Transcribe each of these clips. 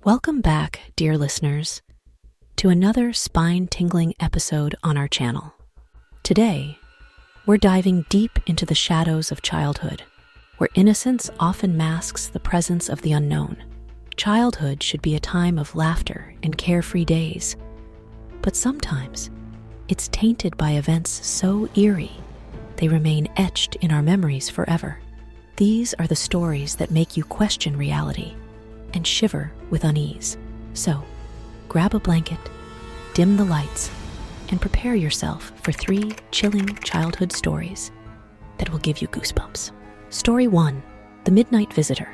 Welcome back, dear listeners, to another spine-tingling episode on our channel. Today, we're diving deep into the shadows of childhood, where innocence often masks the presence of the unknown. Childhood should be a time of laughter and carefree days, but sometimes it's tainted by events so eerie they remain etched in our memories forever. These are the stories that make you question reality and shiver with unease. So, grab a blanket, dim the lights, and prepare yourself for 3 chilling childhood stories that will give you goosebumps. Story 1, The Midnight Visitor.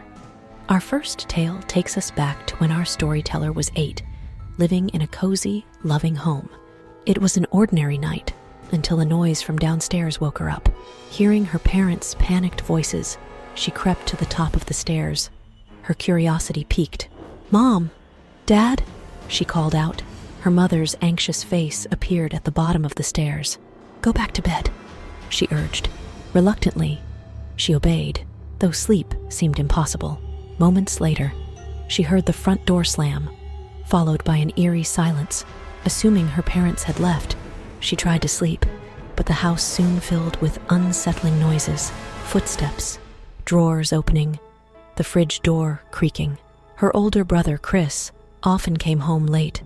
Our first tale takes us back to when our storyteller was 8, living in a cozy, loving home. It was an ordinary night until a noise from downstairs woke her up. Hearing her parents' panicked voices, she crept to the top of the stairs. Her curiosity piqued. "Mom, Dad," she called out. Her mother's anxious face appeared at the bottom of the stairs. "Go back to bed," she urged. Reluctantly, she obeyed, though sleep seemed impossible. Moments later, she heard the front door slam, followed by an eerie silence. Assuming her parents had left, she tried to sleep, but the house soon filled with unsettling noises, footsteps, drawers opening, the fridge door creaking. Her older brother, Chris, often came home late,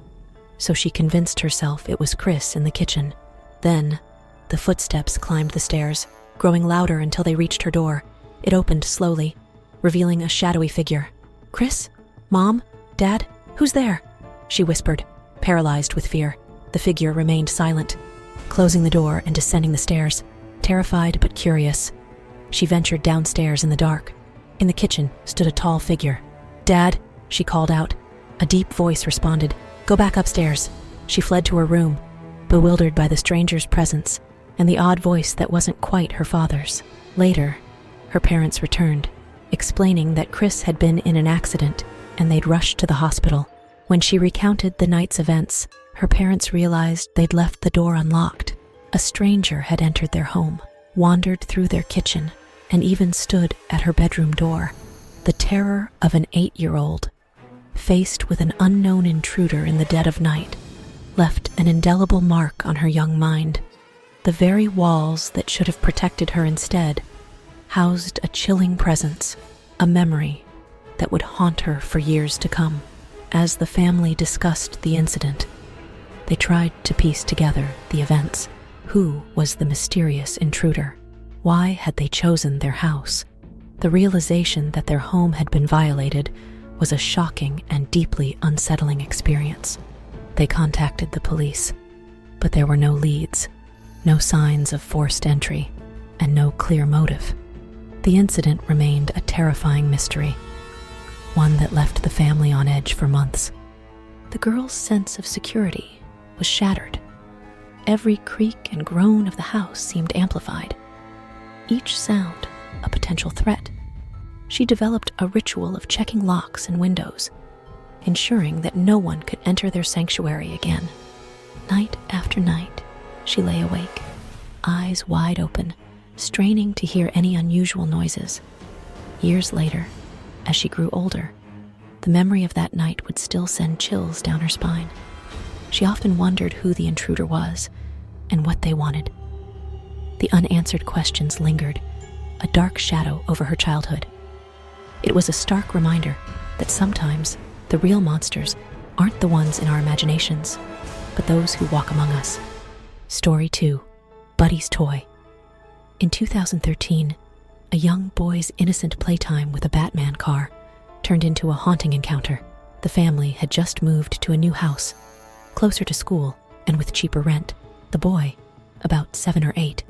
so she convinced herself it was Chris in the kitchen. Then, the footsteps climbed the stairs, growing louder until they reached her door. It opened slowly, revealing a shadowy figure. "Chris? Mom? Dad? Who's there?" she whispered, paralyzed with fear. The figure remained silent, closing the door and descending the stairs. Terrified but curious, she ventured downstairs in the dark. In the kitchen stood a tall figure. "Dad," she called out. A deep voice responded, "Go back upstairs." She fled to her room, bewildered by the stranger's presence and the odd voice that wasn't quite her father's. Later, her parents returned, explaining that Chris had been in an accident and they'd rushed to the hospital. When she recounted the night's events, her parents realized they'd left the door unlocked. A stranger had entered their home, wandered through their kitchen, and even stood at her bedroom door. The terror of an 8-year-old, faced with an unknown intruder in the dead of night, left an indelible mark on her young mind. The very walls that should have protected her instead housed a chilling presence, a memory that would haunt her for years to come. As the family discussed the incident, they tried to piece together the events. Who was the mysterious intruder? Why had they chosen their house? The realization that their home had been violated was a shocking and deeply unsettling experience. They contacted the police, but there were no leads, no signs of forced entry, and no clear motive. The incident remained a terrifying mystery, one that left the family on edge for months. The girl's sense of security was shattered. Every creak and groan of the house seemed amplified, each sound a potential threat. She developed a ritual of checking locks and windows, ensuring that no one could enter their sanctuary again. Night after night, she lay awake, eyes wide open, straining to hear any unusual noises. Years later, as she grew older, the memory of that night would still send chills down her spine. She often wondered who the intruder was and what they wanted. The unanswered questions lingered, a dark shadow over her childhood. It was a stark reminder that sometimes the real monsters aren't the ones in our imaginations, but those who walk among us. Story 2, Buddy's Toy. In 2013, a young boy's innocent playtime with a Batman car turned into a haunting encounter. The family had just moved to a new house, closer to school and with cheaper rent. The boy, about 7 or 8,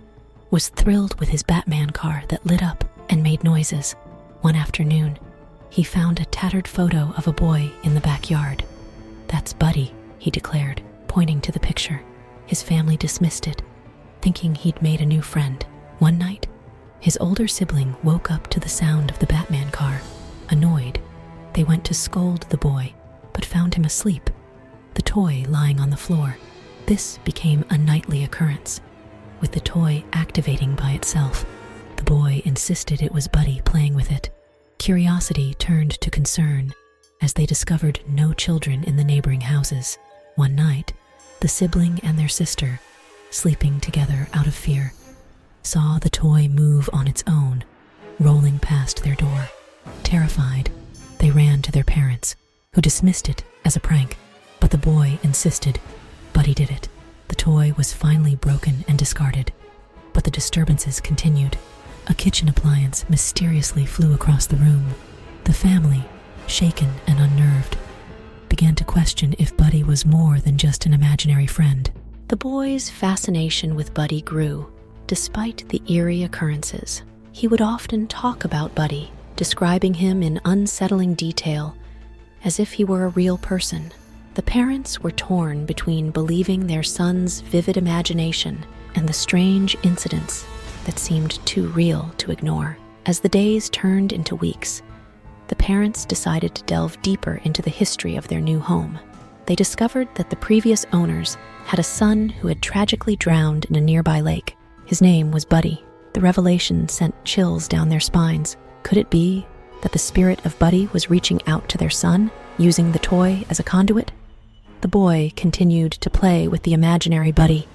was thrilled with his Batman car that lit up and made noises. One afternoon, he found a tattered photo of a boy in the backyard. "That's Buddy," he declared, pointing to the picture. His family dismissed it, thinking he'd made a new friend. One night, his older sibling woke up to the sound of the Batman car. Annoyed, they went to scold the boy, but found him asleep, the toy lying on the floor. This became a nightly occurrence, with the toy activating by itself. The boy insisted it was Buddy playing with it. Curiosity turned to concern as they discovered no children in the neighboring houses. One night, the sibling and their sister, sleeping together out of fear, saw the toy move on its own, rolling past their door. Terrified, they ran to their parents, who dismissed it as a prank, but the boy insisted. Buddy did it. The toy was finally broken and discarded, but the disturbances continued. A kitchen appliance mysteriously flew across the room. The family, shaken and unnerved, began to question if Buddy was more than just an imaginary friend. The boy's fascination with Buddy grew, despite the eerie occurrences. He would often talk about Buddy, describing him in unsettling detail, as if he were a real person. The parents were torn between believing their son's vivid imagination and the strange incidents that seemed too real to ignore. As the days turned into weeks, the parents decided to delve deeper into the history of their new home. They discovered that the previous owners had a son who had tragically drowned in a nearby lake. His name was Buddy. The revelation sent chills down their spines. Could it be that the spirit of Buddy was reaching out to their son, using the toy as a conduit? The boy continued to play with the imaginary Buddy,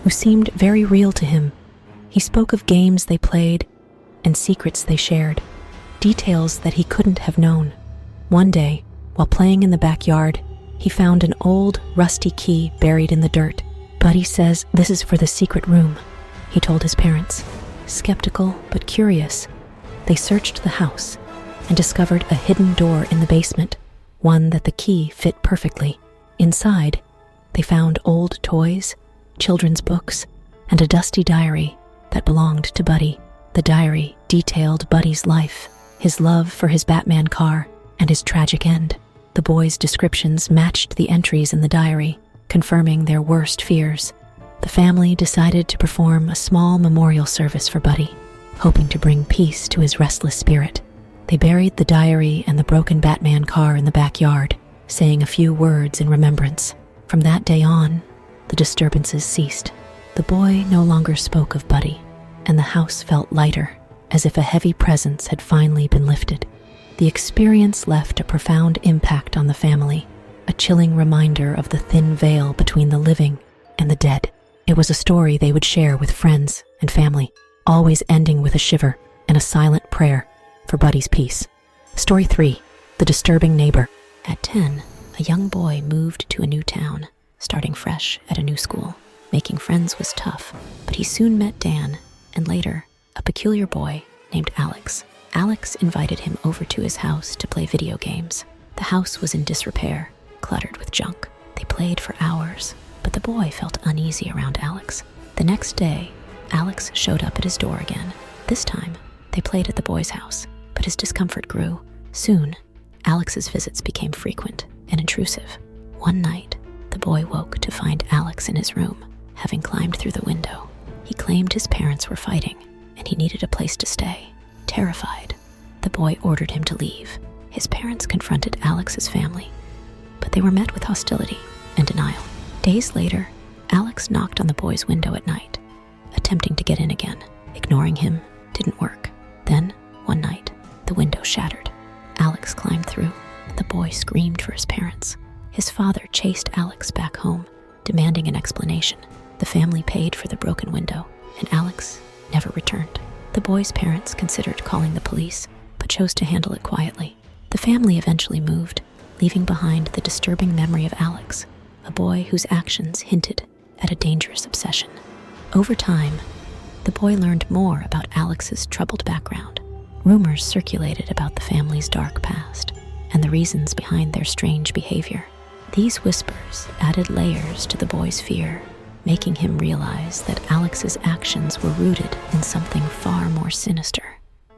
who seemed very real to him. He spoke of games they played and secrets they shared, details that he couldn't have known. One day, while playing in the backyard, he found an old, rusty key buried in the dirt. Buddy says this is for the secret room, he told his parents. Skeptical but curious, they searched the house and discovered a hidden door in the basement, one that the key fit perfectly. Inside, they found old toys, children's books, and a dusty diary that belonged to Buddy. The diary detailed Buddy's life, his love for his Batman car, and his tragic end. The boys' descriptions matched the entries in the diary, confirming their worst fears. The family decided to perform a small memorial service for Buddy, hoping to bring peace to his restless spirit. They buried the diary and the broken Batman car in the backyard, saying a few words in remembrance. From that day on, the disturbances ceased. The boy no longer spoke of Buddy, and the house felt lighter, as if a heavy presence had finally been lifted. The experience left a profound impact on the family, a chilling reminder of the thin veil between the living and the dead. It was a story they would share with friends and family, always ending with a shiver and a silent prayer for Buddy's peace. Story 3. The Disturbing Neighbor. At 10, a young boy moved to a new town, starting fresh at a new school. Making friends was tough, but he soon met Dan, and later, a peculiar boy named Alex. Alex invited him over to his house to play video games. The house was in disrepair, cluttered with junk. They played for hours, but the boy felt uneasy around Alex. The next day, Alex showed up at his door again. This time, they played at the boy's house, but his discomfort grew. Soon, Alex's visits became frequent and intrusive. One night, the boy woke to find Alex in his room, having climbed through the window. He claimed his parents were fighting, and he needed a place to stay. Terrified, the boy ordered him to leave. His parents confronted Alex's family, but they were met with hostility and denial. Days later, Alex knocked on the boy's window at night, attempting to get in again. Ignoring him didn't work. Then, one night, the window shattered. Alex climbed through, and the boy screamed for his parents. His father chased Alex back home, demanding an explanation. The family paid for the broken window, and Alex never returned. The boy's parents considered calling the police, but chose to handle it quietly. The family eventually moved, leaving behind the disturbing memory of Alex, a boy whose actions hinted at a dangerous obsession. Over time, the boy learned more about Alex's troubled background. Rumors circulated about the family's dark past and the reasons behind their strange behavior. These whispers added layers to the boy's fear, making him realize that Alex's actions were rooted in something far more sinister.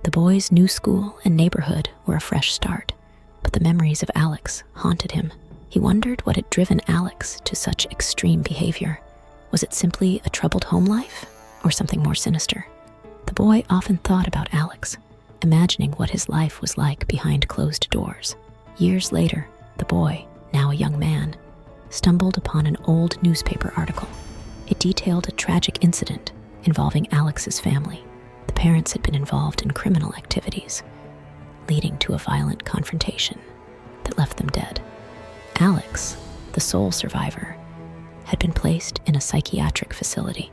The boy's new school and neighborhood were a fresh start, but the memories of Alex haunted him. He wondered what had driven Alex to such extreme behavior. Was it simply a troubled home life, or something more sinister? The boy often thought about Alex, imagining what his life was like behind closed doors. Years later, the boy, now a young man, stumbled upon an old newspaper article. It detailed a tragic incident involving Alex's family. The parents had been involved in criminal activities, leading to a violent confrontation. that left them dead. Alex, the sole survivor, had been placed in a psychiatric facility.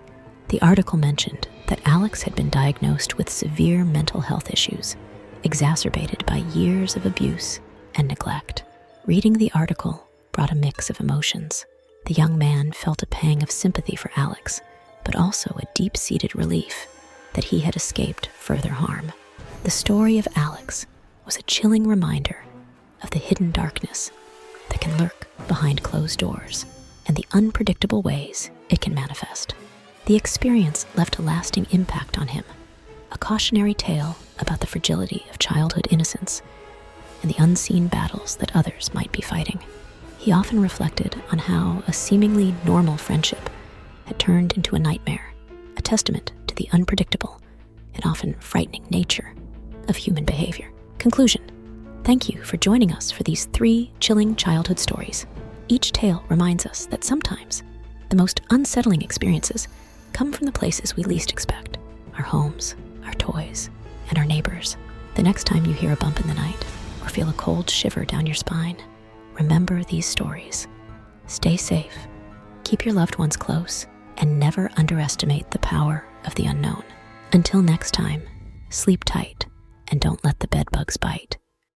The article mentioned that Alex had been diagnosed with severe mental health issues, exacerbated by years of abuse and neglect. Reading the article brought a mix of emotions. The young man felt a pang of sympathy for Alex, but also a deep-seated relief that he had escaped further harm. The story of Alex was a chilling reminder of the hidden darkness that can lurk behind closed doors and the unpredictable ways it can manifest. The experience left a lasting impact on him, a cautionary tale about the fragility of childhood innocence and the unseen battles that others might be fighting. He often reflected on how a seemingly normal friendship had turned into a nightmare, a testament to the unpredictable and often frightening nature of human behavior. Conclusion: thank you for joining us for these 3 chilling childhood stories. Each tale reminds us that sometimes the most unsettling experiences come from the places we least expect: our homes, our toys, and our neighbors. The next time you hear a bump in the night or feel a cold shiver down your spine, remember these stories. Stay safe, keep your loved ones close, and never underestimate the power of the unknown. Until next time, sleep tight and don't let the bedbugs bite.